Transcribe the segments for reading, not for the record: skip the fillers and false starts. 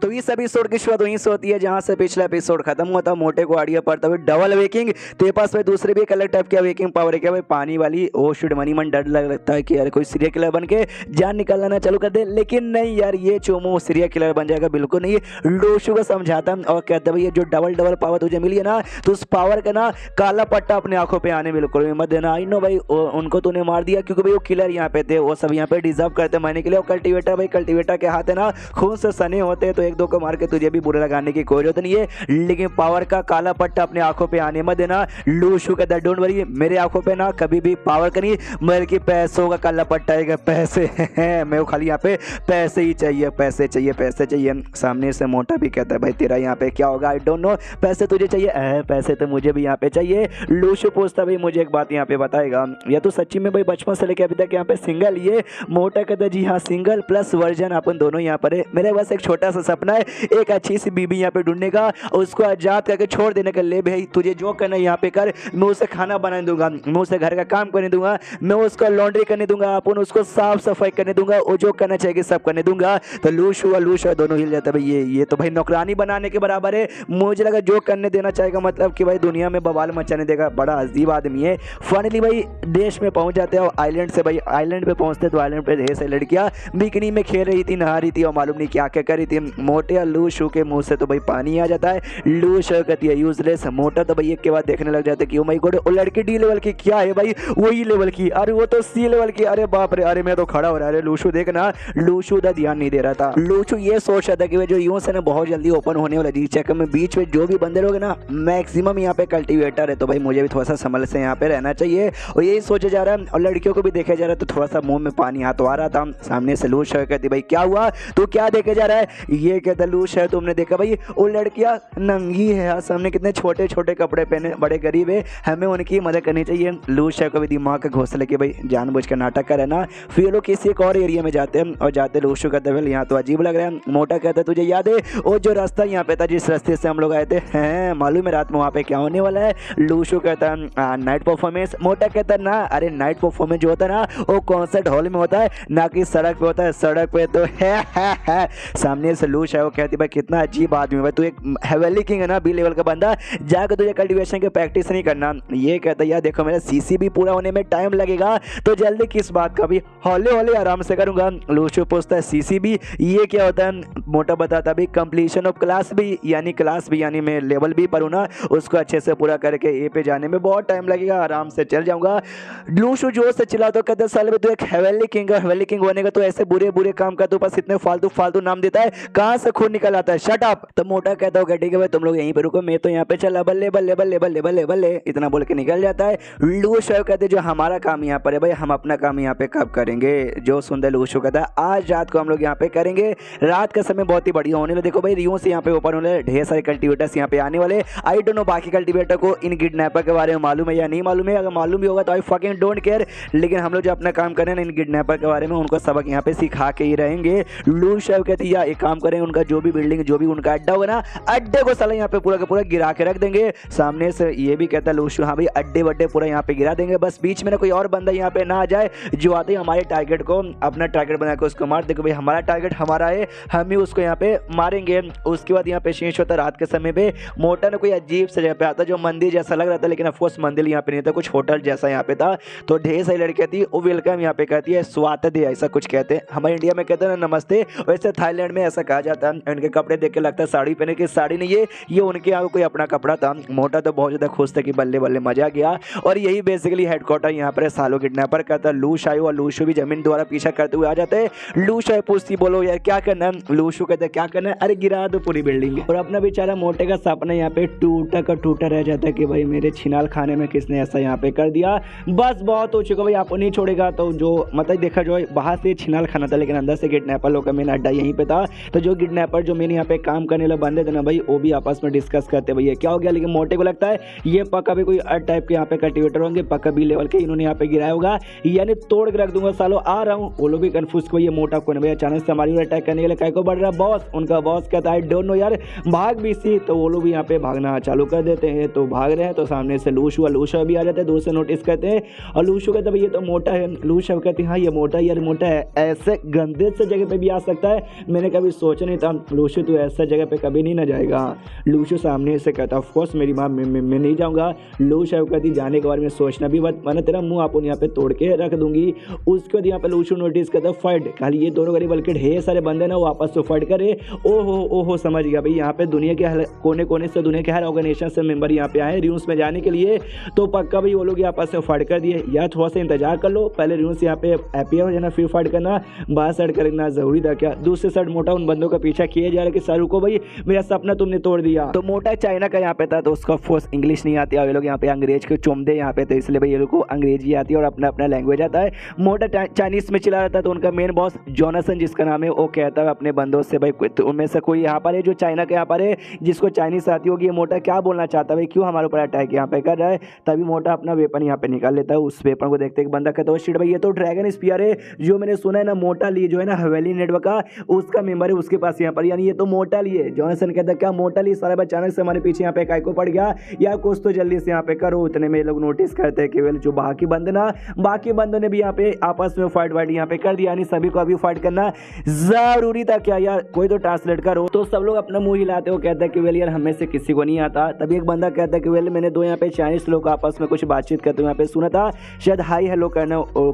तो इस एपिसोड की शुरुआत वहीं से होती है जहां से पिछला एपिसोड खत्म हुआ था। मोटे को आइडिया पड़ता हुआ डबल वेकिंग, तेरे पास भाई दूसरे भी एक अलग टाइप की वेकिंग पावर है क्या भाई, पानी वाली। ओ शिट, मनी मन डर लगता है कि यार कोई सीरियल किलर बन के जान निकालना चालू कर दे, लेकिन नहीं यार, ये चोमो सीरियल किलर बन जाएगा बिल्कुल नहीं। लूशु को समझाता और कहता भाई ये जो डबल पावर तुझे मिली है ना, तो उस पावर का ना काला पट्टा अपने आंखों पे आने बिल्कुल भी मत देना। आई नो भाई उनको तूने मार दिया क्योंकि भाई वो किलर यहाँ पे थे, वो सब यहाँ पे डिजर्व करते मरने के लिए। और कल्टीवेटर भाई, कल्टीवेटर के हाथ है ना खून से सने होते हैं, तो एक दो को मार के तुझे भी बुरा लगाने की कोई जरूरत नहीं है, लेकिन पावर का काला पट्टा अपने आंखों पे आने मत देना। लूशु कहता है डोंट वरी, मेरे आंखों पे ना कभी भी पावर का नहीं बल्कि पैसों का काला पट्टा आएगा। पैसे मैं खाली यहाँ पे पैसे ही चाहिए, पैसे चाहिए, पैसे चाहिए। सामने से मोटा भी कहता है भाई तेरा यहाँ पे क्या होगा, आई डोंट नो, पैसे तुझे चाहिए। पैसे तो मुझे भी यहाँ पे चाहिए। लूशु पूछता भाई मुझे एक बात यहाँ पे बताएगा, या तो सच्ची में भाई बचपन से लेकर अभी तक यहाँ पे सिंगल? ये मोटा कहता है जी हाँ, सिंगल प्लस वर्जन अपन दोनों यहाँ पर है। मेरे बस एक छोटा सा सपना है, एक अच्छी सी बीबी यहाँ पे ढूंढने का, उसको आजाद करके छोड़ देने का। ले भाई तुझे जो करना है यहाँ पे कर, मैं उसे खाना बना दूंगा, मैं उसे घर का काम करने दूंगा, मैं उसको लॉन्ड्री करने दूंगा, अपन उसको साफ सफाई करने दूंगा, वो जो करना चाहिए सब करने दूंगा। तो लूशु दोनों हिल जाता है भाई, ये तो भाई नौकरानी बनाने के बराबर है। मुझे लगा जो करने देना चाहेगा मतलब कि भाई दुनिया में बवाल मचाने देगा, बड़ा अजीब आदमी है। फाइनली भाई देश में पहुंच जाते हैं और आइलैंड से भाई आइलैंड पे पहुंचते तो आइलैंड पे ढेर सारी लड़कियां बिकनी में खेल रही थी, नहा रही थी और मालूम नहीं क्या क्या कर रही थी। मोटे लूशु के मुंह से तो भाई पानी आ जाता है। लूशु कहती है यूजलेस। मोटा तो भाई एक के बाद देखने लग जाते कि ओ माय गॉड, वो लड़की डी लेवल की क्या है भाई, वही लेवल की, अरे वो तो सी लेवल की, अरे बाप रे, अरे मैं तो खड़ा हो रहा है। अरे लूशु देखना, लूशु उधर ध्यान नहीं दे रहा था। लूशु ये सोच रहा था कि भाई जो यूं से ना बहुत जल्दी ओपन होने वाला जी चेक में बीच में जो भी बंदे लोग ना मैक्सिमम यहाँ पे कल्टीवेटर है, तो भाई मुझे भी थोड़ा सा संभल से यहाँ पे रहना चाहिए, और यही सोचा जा रहा है। और लड़कियों को भी देखा जा रहा है, तो थोड़ा सा मुंह में पानी हाथ आ रहा था। सामने से लूशु कहती भाई क्या हुआ, तो क्या देखे जा रहा है? ये कहता लूशु तुमने देखा भाई वो लड़कियां नंगी है, सामने कितने छोटे छोटे कपड़े पहने, बड़े गरीब है, हमें उनकी मदद करनी चाहिए। लूशु को भी दिमाग का घोंसले कि भाई जानबूझ कर नाटक करे ना। फिर लोग किसी एक और एरिया में जाते हैं और जाते लूशु कहते हैं यहाँ तो अजीब लग रहा है। मोटा कहता है तुझे याद है वो जो रास्ता यहाँ पे था, जिस रास्ते से हम लोग आए थे? हैं मालूम है रात में वहाँ पे क्या होने वाला है? लूशु कहता है नाइट परफॉर्मेंस। मोटा कहता है ना, अरे नाइट परफॉर्मेंस जो होता है ना वो कॉन्सर्ट हॉल में होता है, ना कि सड़क पे होता है। सड़क पे तो है। सामने से लूशु है, वो कहती भाई कितना अजीब आदमी है तू, एक हेवेली किंग है ना, बी लेवल का बंदा, जाकर तुझे कल्टीवेशन की प्रैक्टिस नहीं करना। ये कहता है यार देखो मेरा सीसी पूरा होने में टाइम लगेगा, तो जल्दी किस बात का, भी हौले हौले आराम से करूंगा। लूशु पूछता है सीसीबी ये क्या होता है? मोटा बताता भी कंप्लीशन ऑफ क्लास भी, यानी मैं लेवल भी पर हूं ना, उसको अच्छे से पूरा करके ए पे जाने में बहुत टाइम लगेगा, आराम से चल जाऊंगा। लूशु जोर से चिल्ला तो कहते साले में तू एक हेवेली किंग है, हेवेली किंग होने का तो ऐसे बुरे बुरे काम कर, तू बस इतने फालतू नाम देता है, कहां से खून निकल आता है, शट अप। तो मोटा कहता हूँ ठीक है भाई तुम लोग यहीं पे रुको, मैं तो यहाँ पे चला, बल्ले बल्ले बल्ले बल्ले बल्ले बल्ले इतना बोल के निकल जाता है। लूशु कहते जो हमारा काम यहाँ पर है भाई, हम अपना काम यहाँ पे कब करेंगे? जो सुंदर लूशु कहता है आज रात को हम लोग यहाँ पे करेंगे, रात का समय बहुत ही बढ़िया होने वाला। देखो भाई रियो से यहाँ पे ओपन होने वाले, ढेर सारे कल्टीवेटर्स यहाँ पे आने वाले। आई डोंट नो बाकी कल्टीवेटर को इन किडनैपर के बारे में मालूम है या नहीं मालूम है, अगर मालूम भी होगा तो आई फकिंग डोंट केयर, लेकिन हम लोग जो अपना काम करें ना इन किडनैपर के बारे में, उनको सबक यहाँ पे सिखा के ही रहेंगे। लूशु कहती है एक काम करें, उनका जो भी बिल्डिंग जो भी उनका अड्डा होगा ना, अड्डे को साला यहाँ पे पूरा का पूरा गिरा के रख देंगे। सामने से ये भी कहता है लूशु हाँ भाई अड्डे वड्डे पूरा यहाँ पे गिरा देंगे, बस बीच में ना कोई और बंदा यहाँ पे ना आ जाए जो आते ही हमारे टारगेट को अपना टारगेट बना के उसको मार। देखो भाई हमारा टारगेट हमारा है, हम ही उसको यहाँ पे मारेंगे। उसके बाद यहाँ पे शेष होता रात के समय पे। मोटा ने कोई अजीब से जगह पे आता जो मंदिर जैसा लग रहा था, लेकिन ऑफकोर्स मंदिर यहाँ पे नहीं था, कुछ होटल जैसा यहाँ पे था। तो ढेर सारी लड़कियां थी, वो वेलकम यहाँ पे कहती है, स्वागत है ऐसा कुछ कहते हैं, हमारे इंडिया में कहते हैं ना नमस्ते, वैसे थाईलैंड में ऐसा कहा जाता है। इनके कपड़े देख के लगता है साड़ी पहने की, साड़ी नहीं है ये उनके यहाँ कोई अपना कपड़ा था। मोटा तो बहुत ज्यादा खुश था कि बल्ले बल्ले मजा गया। और यही बेसिकली हेडक्वार्टर यहाँ पर सालों किडनैपर कहता है। लूशु और लूशु भी जमीन द्वारा पीछा करते हुए आ जाते हैं। लूशु पूछती बोलो यार क्या करना है? लूशु कहता है क्या करना है? अरे गिरा दो पूरी बिल्डिंग। और अपना बेचारा मोटे का सपना यहाँ पे टूटा का टूटा रह जाता है कि भाई मेरे छिनाल खाने में किसने ऐसा यहाँ पे कर दिया, बस बहुत हो चुका भाई, आपको नहीं छोड़ेगा। तो जो मतलब देखा जो बाहर से छिनाल खाना था, लेकिन अंदर से किडनैपर लोग का मेन अड्डा यहीं पे था। तो जो किडनैपर जो मेन यहाँ पे काम करने वाले बंदे थे ना भाई, वो भी आपस में डिस्कस करते भैया क्या हो गया। लेकिन मोटे को लगता है ये पक्का भी कोई टाइप के यहाँ पे कल्टीवेटर होंगे, पक्का बी लेवल के, इन्होंने यहाँ पे गिराया होगा, यानी तोड़ के रख दूंगा सालो, आ रहा हूँ। वो लोग भी कंफ्यूज को ये मोटा कौन है भाई, अचानक से हमारी अटैक करने के लिए काय को बढ़ रहा है? बॉस, उनका बॉस कहता है डोंट नो यार भाग भी सी। तो वो लोग भी यहाँ पे भागना चालू कर देते हैं, तो भाग रहे हैं। तो सामने से लूशु भी आ जाते हैं, दूर से नोटिस करते हैं। और लूशु कहते हैं ये तो मोटा है। लूशु कहती है हाँ ये मोटा है, यार मोटा है, ऐसे गंदे से जगह पे भी आ सकता है, मैंने कभी सोचा नहीं था। लूशु तू ऐसा जगह पे कभी नहीं ना जाएगा। लूशु सामने से कहता ऑफ कोर्स मेरी माँ मैं नहीं जाऊँगा। लूशु कहती जाने के बारे में सोचना भी मत, वरना तेरा मुँह अपन यहाँ पे तोड़ के रख दूंगी। उसके बाद यहाँ पे लूशु नोटिस करता फाइट, खाली ये दोनों गरीब बल्कि ढेर सारे बंदे ना वो आपस में फाइट करे। ओहो समझ गया भाई, यहाँ पे दुनिया के हर कोने कोने से, दुनिया के हर ऑर्गेनाइजेशन से मेंबर यहाँ पे आए रियूस में जाने के लिए। तो पक्का भाई वो लोग आपस में फाइट कर दिए। या थोड़ा सा इंतजार कर लो, पहले रियूस यहाँ पे हैप्पी हो जाना फिर फाइट करना। बाहर साइड करना जरूरी था क्या? दूसरे साइड मोटा उन बंदों का पीछा किए जा रहे कि सर रुको भाई, मेरा सपना तुमने तोड़ दिया। तो मोटा चाइना का यहाँ पे था, तो उसका फोर्स इंग्लिश नहीं आती और ये लोग यहाँ पे अंग्रेज के चुमदे यहाँ पे, तो इसलिए भाई ये लोग को अंग्रेजी आती है और अपना अपना लैंग्वेज आता है। मोटा चाइनीज में चिल्ला रहता है, तो उनका मेन बॉस जॉनसन जिसका नाम है वो कहता है अपने बंदों से भाई उनमें से कोई यहाँ पर है जो चाइना के यहाँ पर है जिसको चाइनीज आती होगी। मोटा क्या बोलना चाहता है भाई, क्यों हमारे ऊपर अटैक यहाँ पे कर रहा है? तभी मोटा अपना वेपन यहाँ पे निकाल लेता है। उस वेपन को देखते एक बंदा कहता है शिट भाई ये तो ड्रैगन स्पीयर है जो मैंने सुना है ना मोटा ली जो है ना हवेली नेटवर्क का उसका मेंबर है उसके पास यहाँ पर, यानी ये तो मोटा ली है। जॉनसन कहता है क्या मोटा ली? सारा अचानक से हमारे पीछे यहाँ पे काय को पड़ गया या कुछ तो जल्दी से यहाँ पे करो। इतने में लोग नोटिस करते हैं कि जो बाकी बंदों ने भी यहाँ पे आपस में फाइट यहाँ पे कर दिया, यानी सभी को अभी फाइट करना जरूरी था क्या यार? कोई तो ट्रांसलेट करो। तो सब लोग अपना मुंह हिलाते हो, कहता है कि वेल यार हमें से किसी को नहीं आता। तभी एक बंदा कहता है कि वेल मैंने दो यहाँ पे चाइनीज लोग आपस में कुछ बातचीत करते हुए यहाँ पे सुना था, शायद हाई हेलो कर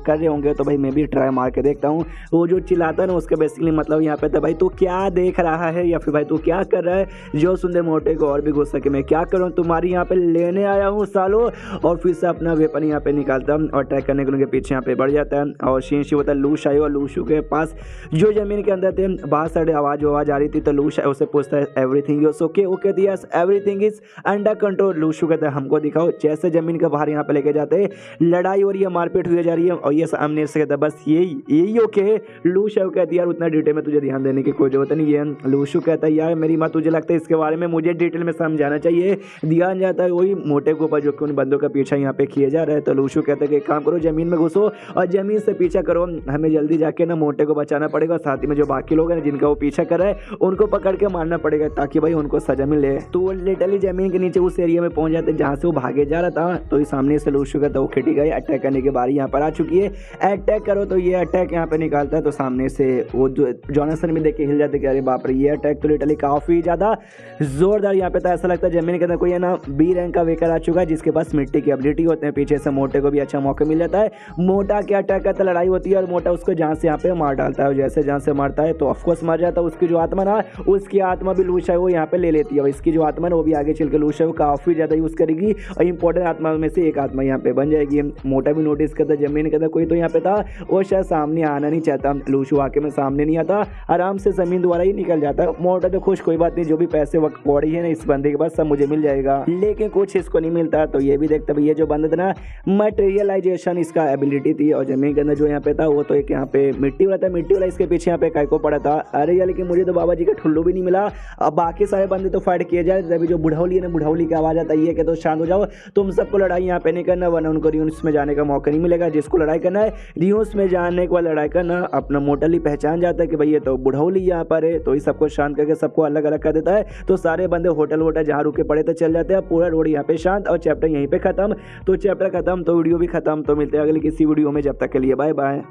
रहे होंगे, तो भाई मैं भी ट्राई मार के देखता हूँ। वो जो चिल्लाता है ना उसका बेसिकली मतलब यहाँ पे था भाई तू क्या देख रहा है या फिर भाई तू क्या कर रहा है? जो सुनते मोटे को और भी गुस्सा कि मैं क्या करूँ, तुम्हारी यहाँ पे लेने आया हूँ सालो। और फिर से अपना वेपन यहाँ पे निकालता और अटैक करने के उनके पीछे यहाँ पे बढ़ जाता है। और शीशी होता है लूश आयो और लूशू के पास जो जमीन के अंदर थे बाहर साइड आवाज आ रही थी, तो लूश उसे पूछता है एवरीथिंग इज ओके? वो कहती है yes everything is under control. लूशू कहता है हमको दिखाओ। जैसे जमीन के बाहर यहाँ पे लेके जाते लड़ाई हो रही है, मारपीट हुई जा रही है और ये सामने से कहता है बस यही ओके। लूशू कहती है यार उतना डिटेल में तुझे ध्यान देने की कोई जरूरत नहीं है। लूशू कहता है यार मेरी माँ तुझे लगता है इसके बारे में मुझे डिटेल में समझाना चाहिए। ध्यान जाता है वही मोटे के ऊपर जो कि उन बंदों का पीछा यहाँ पे किया जा रहा है। तो लूशू कहता है कि एक काम करो जमीन में घुसो और जमीन से पीछा करो, हमें जल्दी जाके ना मोटे को बचाना पड़ेगा। साथ ही में जो बाकी लोग हैं जिनका वो पीछा कर रहा है उनको पकड़ के मारना पड़ेगा ताकि भाई उनको सजा मिले। तो वो लिटरली जमीन के नीचे उस एरिया में पहुंच जाते हैं जहाँ से वो भागे जा रहा था। तो ये सामने से लूशू कहता है वो खिटी गई, अटैक करने की बारी यहाँ पर आ चुकी है, अटैक करो। तो ये अटैक यहाँ पे निकालता है, तो सामने से वो जो जॉनसन भी देख के हिल जाते कि अरे बाप रे ये अटैक तो लिटरली काफी ज्यादा जोरदार यहाँ पे था। ऐसा लगता है जमीन के अंदर कोई है ना बी रैंक का वेकर आ चुका है जिसके पास मिट्टी की एबिलिटी होते हैं। पीछे से मोटे को भी अच्छा मौका मिल जाता है, मोटा के अटैक करता लड़ाई होती है और मोटा उसको जहाँ से यहाँ पे मार डालता है। जैसे जहाँ से मारता है तो ऑफकोर्स मर जाता है। उसकी जो आत्मा ना उसकी आत्मा भी लूशा है वो यहाँ पे ले लेती है। इसकी जो आत्मा ना वो भी आगे चल के लूशा है वो काफी ज्यादा यूज करेगी और इंपॉर्टेंट आत्मा में से एक आत्मा यहाँ पे बन जाएगी। मोटा भी नोटिस करता जमीन के अंदर कोई तो यहाँ पे था, वो शायद सामने आना नहीं चाहता। लूशू आके में सामने नहीं आता, आराम से जमीन द्वारा ही निकल जाता है। मोटा तो खुश, कोई बात नहीं, जो भी पैसे वक्त पौड़ी है ना इस बंदे के पास सब मुझे मिल जाएगा। लेकिन कुछ इसको नहीं मिलता। तो ये भी देखता भाई ये जो बंदा था ना मटेरियलाइजेशन इसका एबिलिटी थी और जमीन के अंदर जो यहाँ पे था वो तो एक यहाँ पे मिट्टी वाला था, मिट्टी वाला इसके पीछे यहाँ पे काय को पड़ा था। अरे यार लेकिन मुझे तो बाबा जी का ठुल्लू भी नहीं मिला। अब बाकी सारे बंदे तो फाइट किए जाए, तभी जो बुढ़ौली है ना बुढ़ौली की आवाज आता है कि तो शांत हो जाओ, तुम सबको लड़ाई यहाँ पे नहीं करना वरना उनको रियूस में जाने का मौका नहीं मिलेगा। जिसको लड़ाई करना है रियूस में जाने के बाद लड़ाई करना। अपना मोटली पहचान जाता है कि भाई ये तो बुढ़ौली यहाँ पर है, तो ये सबको शांत करके सबको अलग अलग कर देता है। तो सारे बंदे होटल वोटल जहाँ रुके पड़े तो चल जाते हैं, पूरा रोड यहाँ पे शांत और चैप्टर यहीं पे खत्म। तो चैप्टर खत्म तो वीडियो भी खत्म। तो मिलते हैं अगले किसी वीडियो में, जब तक के लिए बाय बाय।